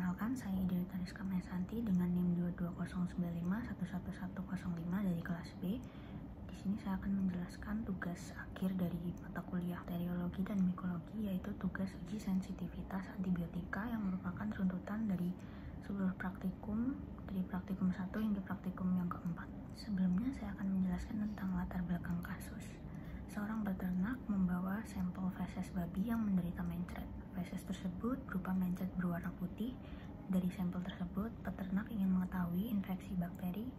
Perkenalkan, saya Idrita Rizka Mesanti dengan NIM 22095111105 dari kelas B. Di sini saya akan menjelaskan tugas akhir dari mata kuliah bakteriologi dan mikologi, yaitu tugas uji sensitivitas antibiotika yang merupakan runtutan dari seluruh praktikum, dari praktikum 1 hingga praktikum yang keempat. Sebelumnya saya akan menjelaskan tentang latar belakang kasus. Seorang peternak membawa sampel feses babi yang menderita mencret. Feses tersebut berupa mencret berwarna putih. Dari sampel tersebut, peternak ingin mengetahui infeksi bakteri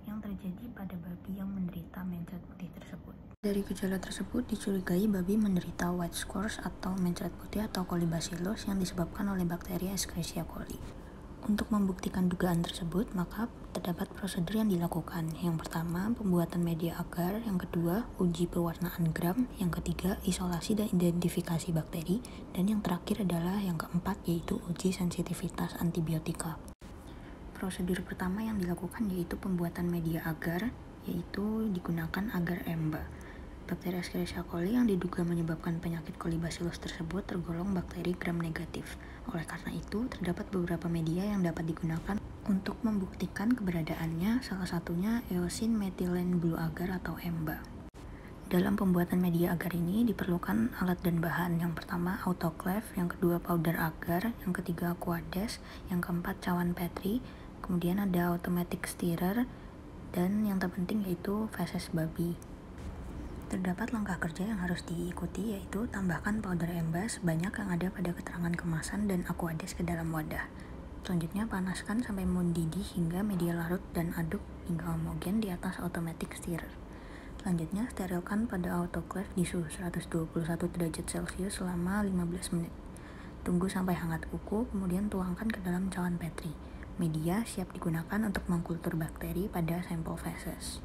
yang terjadi pada babi yang menderita mencret putih tersebut. Dari gejala tersebut dicurigai babi menderita white scores atau mencret putih atau Colibacillus yang disebabkan oleh bakteri Escherichia coli. Untuk membuktikan dugaan tersebut, maka terdapat prosedur yang dilakukan. Yang pertama, pembuatan media agar. Yang kedua, uji pewarnaan gram. Yang ketiga, isolasi dan identifikasi bakteri. Dan yang terakhir adalah yang keempat, yaitu uji sensitivitas antibiotika. Prosedur pertama yang dilakukan yaitu pembuatan media agar, yaitu digunakan agar emba. Bakteri Escherichia coli yang diduga menyebabkan penyakit Colibacillus tersebut tergolong bakteri gram negatif. Oleh karena itu, terdapat beberapa media yang dapat digunakan untuk membuktikan keberadaannya, salah satunya eosin methylene blue agar atau EMBA. Dalam pembuatan media agar ini diperlukan alat dan bahan. Yang pertama autoclave, yang kedua powder agar, yang ketiga aquades, yang keempat cawan Petri, kemudian ada automatic stirrer, dan yang terpenting yaitu feses babi. Terdapat langkah kerja yang harus diikuti, yaitu tambahkan powder EMBA sebanyak yang ada pada keterangan kemasan dan aquades ke dalam wadah. Selanjutnya panaskan sampai mendidih hingga media larut dan aduk hingga homogen di atas automatic stirrer. Selanjutnya sterilkan pada autoclave di suhu 121 derajat Celcius selama 15 menit. Tunggu sampai hangat kuku, kemudian tuangkan ke dalam cawan Petri. Media siap digunakan untuk mengkultur bakteri pada sampel feses.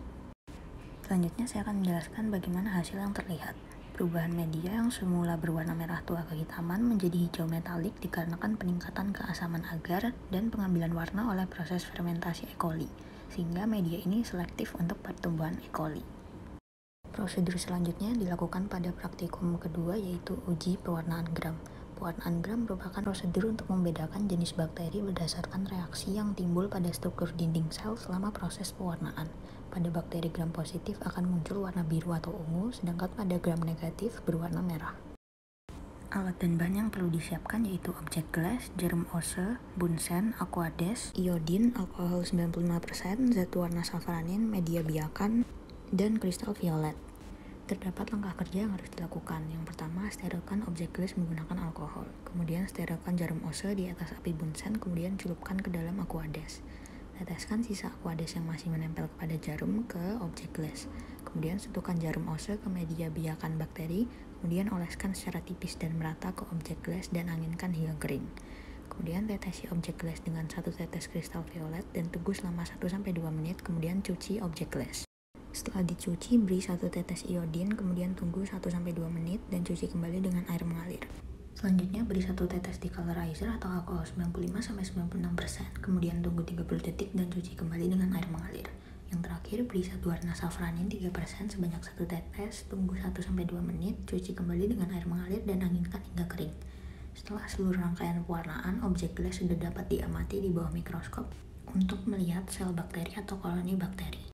Selanjutnya saya akan menjelaskan bagaimana hasil yang terlihat. Perubahan media yang semula berwarna merah tua kehitaman menjadi hijau metalik dikarenakan peningkatan keasaman agar dan pengambilan warna oleh proses fermentasi E. coli, sehingga media ini selektif untuk pertumbuhan E. coli. Prosedur selanjutnya dilakukan pada praktikum kedua, yaitu uji pewarnaan gram. Pewarnaan gram merupakan prosedur untuk membedakan jenis bakteri berdasarkan reaksi yang timbul pada struktur dinding sel selama proses pewarnaan. Pada bakteri gram positif akan muncul warna biru atau ungu, sedangkan pada gram negatif berwarna merah. Alat dan bahan yang perlu disiapkan yaitu objek gelas, jarum ose, bunsen, aquades, iodin, alkohol 95%, zat warna safranin, media biakan, dan kristal violet. Terdapat langkah kerja yang harus dilakukan. Yang pertama, sterilkan objek gelas menggunakan alkohol. Kemudian sterilkan jarum ose di atas api bunsen, kemudian celupkan ke dalam aquades. Teteskan sisa aquades yang masih menempel kepada jarum ke objek gelas. Kemudian sentuhkan jarum ose ke media biakan bakteri, kemudian oleskan secara tipis dan merata ke objek gelas dan anginkan hingga kering. Kemudian tetesi objek gelas dengan 1 tetes kristal violet dan tunggu selama 1-2 menit, kemudian cuci objek gelas. Setelah dicuci, beri 1 tetes iodin, kemudian tunggu 1-2 menit dan cuci kembali dengan air mengalir. Selanjutnya beri 1 tetes decolorizer atau alkohol 95-96%, kemudian tunggu 30 detik dan cuci kembali dengan air mengalir. Yang terakhir, beri zat warna safranin 3% sebanyak 1 tetes, tunggu 1-2 menit, cuci kembali dengan air mengalir dan anginkan hingga kering. Setelah seluruh rangkaian pewarnaan, objek gelas sudah dapat diamati di bawah mikroskop untuk melihat sel bakteri atau koloni bakteri.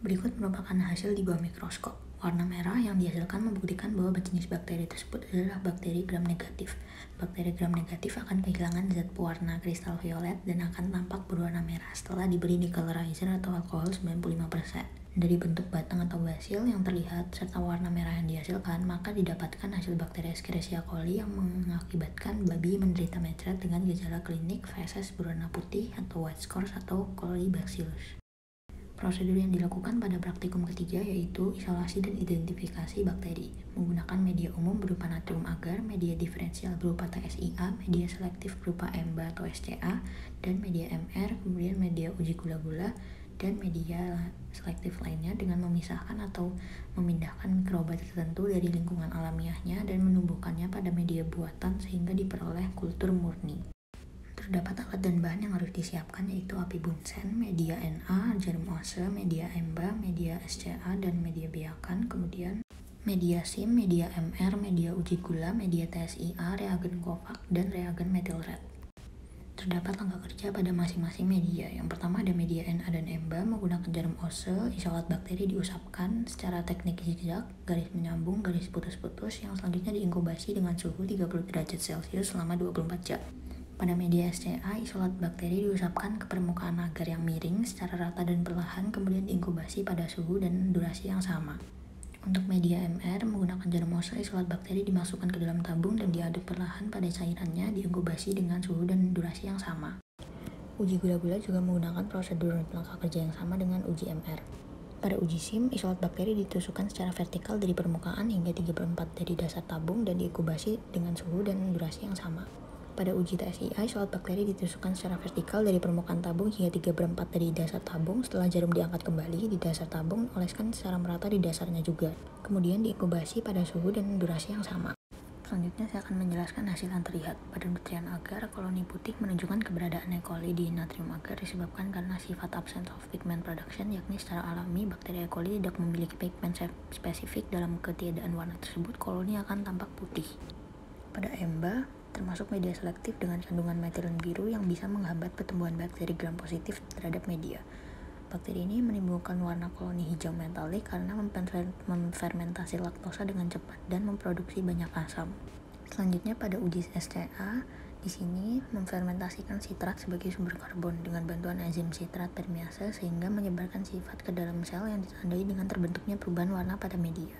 Berikut merupakan hasil di bawah mikroskop. Warna merah yang dihasilkan membuktikan bahwa jenis bakteri tersebut adalah bakteri gram negatif. Bakteri gram negatif akan kehilangan zat pewarna kristal violet dan akan tampak berwarna merah setelah diberi decolorizer atau alkohol 95%. Dari bentuk batang atau basil yang terlihat serta warna merah yang dihasilkan, maka didapatkan hasil bakteri Escherichia coli yang mengakibatkan babi menderita mencret dengan gejala klinik feses berwarna putih atau white scores atau Colibacillus. Prosedur yang dilakukan pada praktikum ketiga yaitu isolasi dan identifikasi bakteri menggunakan media umum berupa natrium agar, media diferensial berupa TSIA, media selektif berupa EMBA atau SCA, dan media MR, kemudian media uji gula-gula, dan media selektif lainnya dengan memisahkan atau memindahkan mikroba tertentu dari lingkungan alamiahnya dan menumbuhkannya pada media buatan sehingga diperoleh kultur murni. Terdapat alat dan bahan yang harus disiapkan yaitu api bunsen, media Na, jarum ose, media EMBA, media SCA, dan media biakan, kemudian media SIM, media MR, media uji gula, media TSIA, reagen Kovac, dan reagen methyl red. Terdapat langkah kerja pada masing-masing media. Yang pertama ada media Na dan Emba menggunakan jarum Ose, isolat bakteri diusapkan secara teknik zigzag, garis menyambung, garis putus-putus, yang selanjutnya diinkubasi dengan suhu 30 derajat Celcius selama 24 jam. Pada media SCA, isolat bakteri diusapkan ke permukaan agar yang miring secara rata dan perlahan, kemudian diinkubasi pada suhu dan durasi yang sama. Untuk media MR, menggunakan jarum Ose, isolat bakteri dimasukkan ke dalam tabung dan diaduk perlahan pada cairannya, diinkubasi dengan suhu dan durasi yang sama. Uji gula-gula juga menggunakan prosedur langkah kerja yang sama dengan uji MR. Pada uji SIM, isolat bakteri ditusukkan secara vertikal dari permukaan hingga 3/4 dari dasar tabung dan diinkubasi dengan suhu dan durasi yang sama. Pada uji TSIA, isolat bakteri ditusukkan secara vertikal dari permukaan tabung hingga 3/4 dari dasar tabung. Setelah jarum diangkat kembali di dasar tabung, oleskan secara merata di dasarnya juga. Kemudian diinkubasi pada suhu dan durasi yang sama. Selanjutnya saya akan menjelaskan hasil yang terlihat. Pada nutrien agar, koloni putih menunjukkan keberadaan E. coli di natrium agar disebabkan karena sifat absence of pigment production, yakni secara alami bakteri E. coli tidak memiliki pigmen spesifik. Dalam ketiadaan warna tersebut, koloni akan tampak putih. Pada Emba, termasuk media selektif dengan kandungan metilin biru yang bisa menghambat pertumbuhan bakteri gram positif terhadap media. Bakteri ini menimbulkan warna koloni hijau metalik karena memfermentasi laktosa dengan cepat dan memproduksi banyak asam. Selanjutnya pada uji SCA, di sini memfermentasikan sitrat sebagai sumber karbon dengan bantuan enzim sitrat permease sehingga menyebarkan sifat ke dalam sel yang ditandai dengan terbentuknya perubahan warna pada media.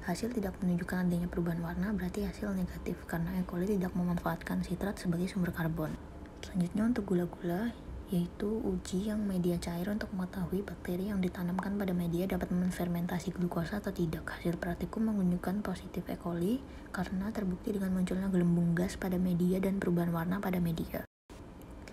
Hasil tidak menunjukkan adanya perubahan warna, berarti hasil negatif karena E. coli tidak memanfaatkan sitrat sebagai sumber karbon. Selanjutnya untuk gula-gula, yaitu uji yang media cair untuk mengetahui bakteri yang ditanamkan pada media dapat menfermentasi glukosa atau tidak. Hasil praktikum menunjukkan positif E. coli karena terbukti dengan munculnya gelembung gas pada media dan perubahan warna pada media.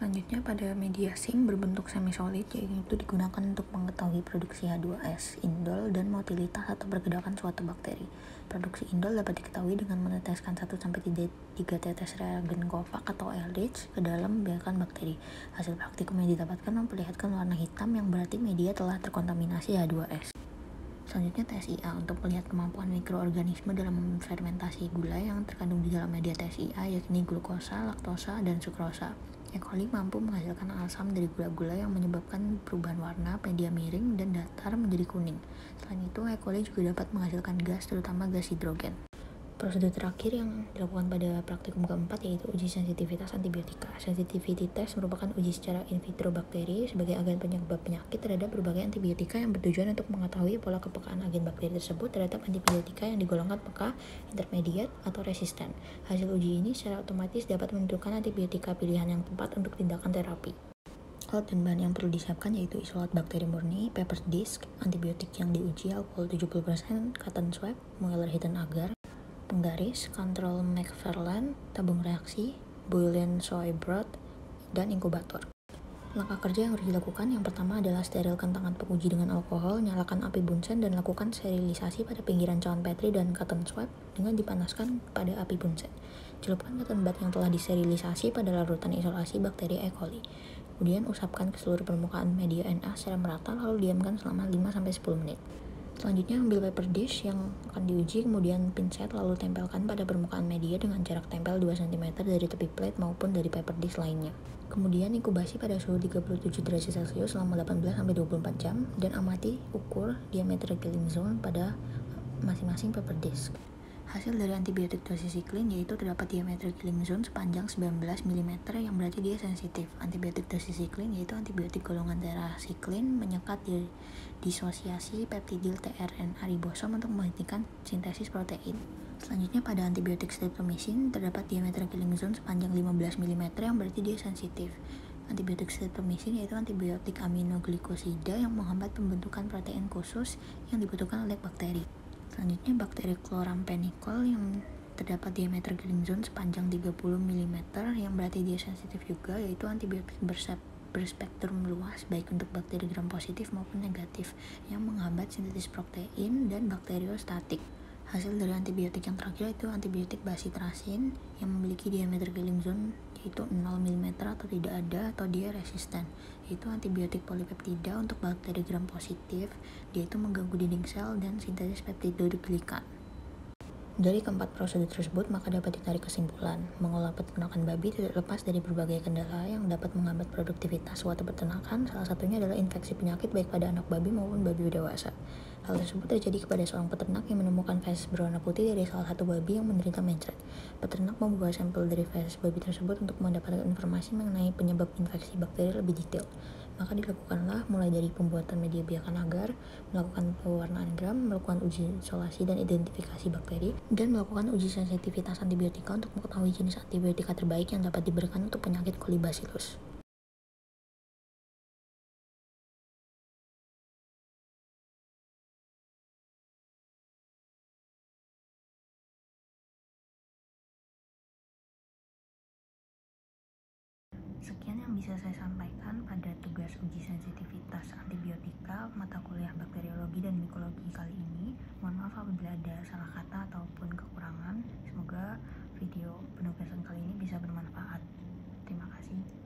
Selanjutnya pada media SIM berbentuk semi-solid, yaitu digunakan untuk mengetahui produksi H2S, indol, dan motilitas atau pergerakan suatu bakteri. Produksi indol dapat diketahui dengan meneteskan 1-3 tetes reagen Kovac atau LH ke dalam biakan bakteri. Hasil praktikum yang didapatkan memperlihatkan warna hitam yang berarti media telah terkontaminasi H2S. Selanjutnya TSIA untuk melihat kemampuan mikroorganisme dalam fermentasi gula yang terkandung di dalam media TSIA, yakni glukosa, laktosa, dan sukrosa. E. coli mampu menghasilkan asam dari gula-gula yang menyebabkan perubahan warna media miring dan datar menjadi kuning. Selain itu, E. coli juga dapat menghasilkan gas, terutama gas hidrogen. Prosedur terakhir yang dilakukan pada praktikum keempat yaitu uji sensitivitas antibiotika. Sensitivity test merupakan uji secara in vitro bakteri sebagai agen penyebab penyakit terhadap berbagai antibiotika yang bertujuan untuk mengetahui pola kepekaan agen bakteri tersebut terhadap antibiotika yang digolongkan peka, intermediate, atau resisten. Hasil uji ini secara otomatis dapat menentukan antibiotika pilihan yang tepat untuk tindakan terapi. Alat dan bahan yang perlu disiapkan yaitu isolat bakteri murni, paper disc, antibiotik yang diuji alkohol 70%, cotton swab, Mueller Hidden agar, penggaris, kontrol McFarland, tabung reaksi, boiling soy broth, dan inkubator. Langkah kerja yang harus dilakukan yang pertama adalah sterilkan tangan penguji dengan alkohol, nyalakan api bunsen, dan lakukan sterilisasi pada pinggiran cawan Petri dan cotton swab dengan dipanaskan pada api bunsen. Celupkan cotton bud yang telah disterilisasi pada larutan isolasi bakteri E. coli. Kemudian usapkan ke seluruh permukaan media Na secara merata lalu diamkan selama 5-10 menit. Selanjutnya ambil paper dish yang akan diuji, kemudian pinset lalu tempelkan pada permukaan media dengan jarak tempel 2 cm dari tepi plate maupun dari paper dish lainnya. Kemudian inkubasi pada suhu 37 derajat Celcius selama 18-24 jam dan amati ukur diameter killing zone pada masing-masing paper dish. Hasil dari antibiotik doxycycline yaitu terdapat diameter killing zone sepanjang 19 mm yang berarti dia sensitif. Antibiotik doxycycline yaitu antibiotik golongan tetracycline menyekat disosiasi peptidil tRNA ribosom untuk menghentikan sintesis protein. Selanjutnya pada antibiotik streptomycin terdapat diameter killing zone sepanjang 15 mm yang berarti dia sensitif. Antibiotik streptomycin yaitu antibiotik aminoglikosida yang menghambat pembentukan protein khusus yang dibutuhkan oleh bakteri. Selanjutnya bakteri chloramphenicol yang terdapat diameter killing zone sepanjang 30 mm yang berarti dia sensitif juga, yaitu antibiotik berspektrum luas baik untuk bakteri gram positif maupun negatif yang menghambat sintesis protein dan bakteriostatik. Hasil dari antibiotik yang terakhir itu antibiotik bacitracin yang memiliki diameter killing zone yaitu 0 mm atau tidak ada atau dia resisten, yaitu antibiotik polipeptida untuk bakteri gram positif, dia itu mengganggu dinding sel dan sintesis peptidoglikan. Dari keempat prosedur tersebut, maka dapat ditarik kesimpulan, mengolah peternakan babi tidak lepas dari berbagai kendala yang dapat menghambat produktivitas suatu peternakan. Salah satunya adalah infeksi penyakit baik pada anak babi maupun babi dewasa. Hal tersebut terjadi kepada seorang peternak yang menemukan feses berwarna putih dari salah satu babi yang menderita mencret. Peternak membawa sampel dari feses babi tersebut untuk mendapatkan informasi mengenai penyebab infeksi bakteri lebih detail. Maka dilakukanlah mulai dari pembuatan media biakan agar, melakukan pewarnaan gram, melakukan uji isolasi dan identifikasi bakteri, dan melakukan uji sensitivitas antibiotika untuk mengetahui jenis antibiotika terbaik yang dapat diberikan untuk penyakit kolibacillus. Sekian yang bisa saya sampaikan pada tugas uji sensitivitas antibiotika mata kuliah bakteriologi dan mikologi kali ini. Mohon maaf apabila ada salah kata ataupun kekurangan. Semoga video penugasan kali ini bisa bermanfaat. Terima kasih.